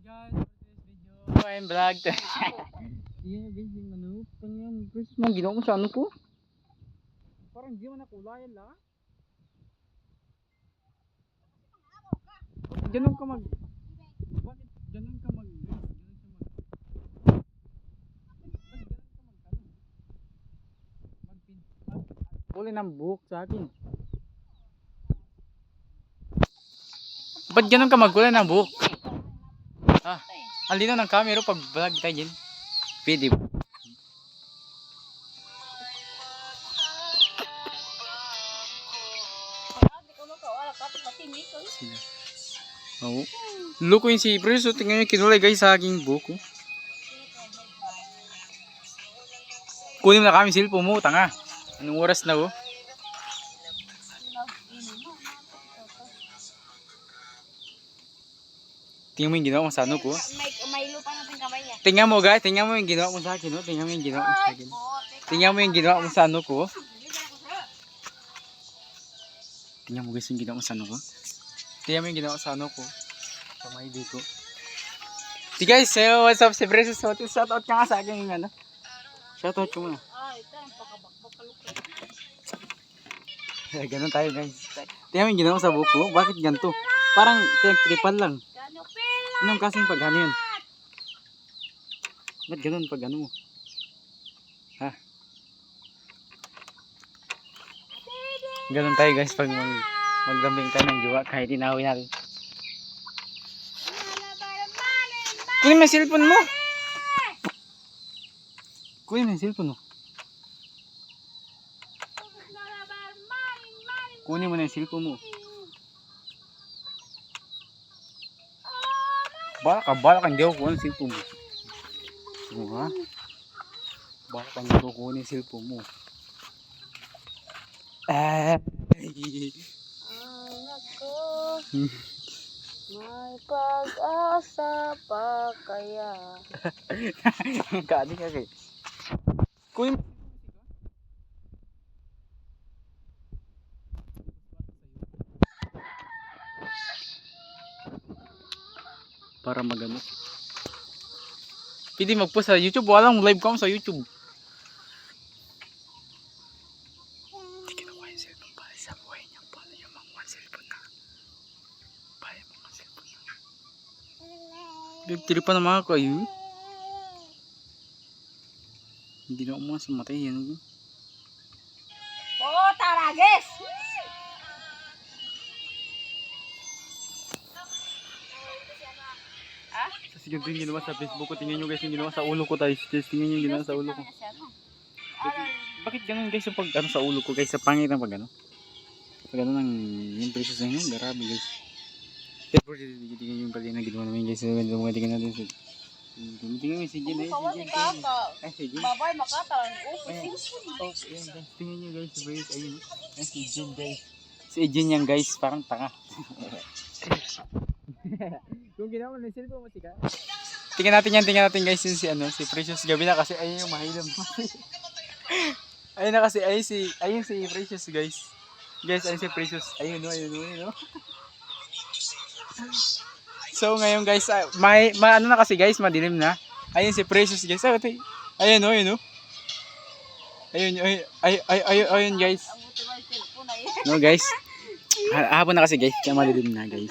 guys, for today's video, I'm vlog. Yan guys, yung ano, pang Christmas man, ginawa mo sa ano ko? Parang di mo na kulay la. Ganun ka mag... Bakit ganun ka mag... Uli ng buhok sa akin. Ba't ganun ka magkulay ng buhok? Ah, ang linaw ng camera pag vlog tayo dyan. Pwede ba? Sila. Oo. Luko yung si Pres. So, tingnan nyo kinulay guys sa aking buhok. Kunin mo na kami cellphone mo. Tanga. Anong oras na oh? Tingnan mo yung ginawa mo sa ano ko. May lupa natin kamay niya. Tingnan mo guys. Tingnan mo yung ginawa mo sa akin. Oh. Tingnan mo yung ginawa mo sa akin. Tingnan mo yung ginawa mo sa ano ko. Tingnan mo guys yung ginawa mo sa ano ko. Tingnan mo yung ginawa sa ano ko. Kamay dito. Si guys, so what's up si Precious? Shoutout ka nga sa akin yung ano. Shoutout ko muna. Ito ang pagkabakbakalukit. Ganun tayo guys. Tingnan mo yung ginawa mo sa buko. Bakit ganito? Parang pinag-tripan lang. Anong kasing pag ano yun? Ba't ganun pag ano mo? Ha? Ganun tayo guys pag maglambing tayo ng jowa kahit inawin natin. Kunin mo yung cellphone mo! Kunin mo yung cellphone mo. Kunin mo na yung cellphone mo. Bala ka, hindi ako kunin yung cellphone mo. Diba? Bala ka, hindi ako kunin yung cellphone mo. Anak ko, may pag-asa pa kaya. Kani ka kay. Kunin mo. Para magano. Pwede mag-post sa YouTube. Walang live ka sa YouTube. Hindi kinuha yung cellphone para sa buhay niya. Para yung mga cellphone na. Para yung mga cellphone na. Nagtiripan na mga kayo. Hindi na umasa matay yan. Oh, tarages! Sige din ginawa sa Facebook ko. Tingnan nyo guys yung ginawa sa ulo ko tayo. Tingnan nyo yung ginawa sa ulo ko. Bakit ganun guys yung pag ano sa ulo ko guys? Sa pangit ng pag ano? Pag ano ng yung Precious na yun. Grabe guys. Pero tingnan nyo yung pala na ginawa namin guys. Tingnan natin. Tingnan nyo si Jen. Ay si Jen. Babay makatan. Tingnan nyo guys. Ayun. Ay si Jen guys. Si Jen yan guys. Parang tanga. Kung ginawa mo ng cellphone mo sika. Tingnan natin guys yung si ano, si Precious gabi na kasi ayun yung mahilam. Ayun na kasi ayun si Precious guys. Guys, ayun si Precious. Ayun no. So ngayon guys, ano na kasi guys, madilim na. Ayun si Precious guys. Ayun no. Ayun guys. No guys. Hapon na kasi guys, kaya madilim na guys.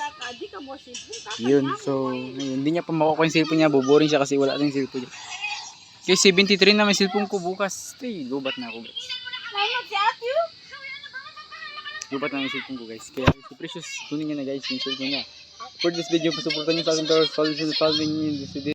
Yun, so ngayon, hindi niya pa makukuha yung cellphone niya, buboring siya kasi wala tayong cellphone niya. Kaya 73 na may cellphone ko bukas. Gubat na ako guys. Gubat na yung cellphone ko guys. Kaya si Precious, kunin niya na guys yung cellphone niya. For this video, pasuportan niyo sa akin, follow me in this video.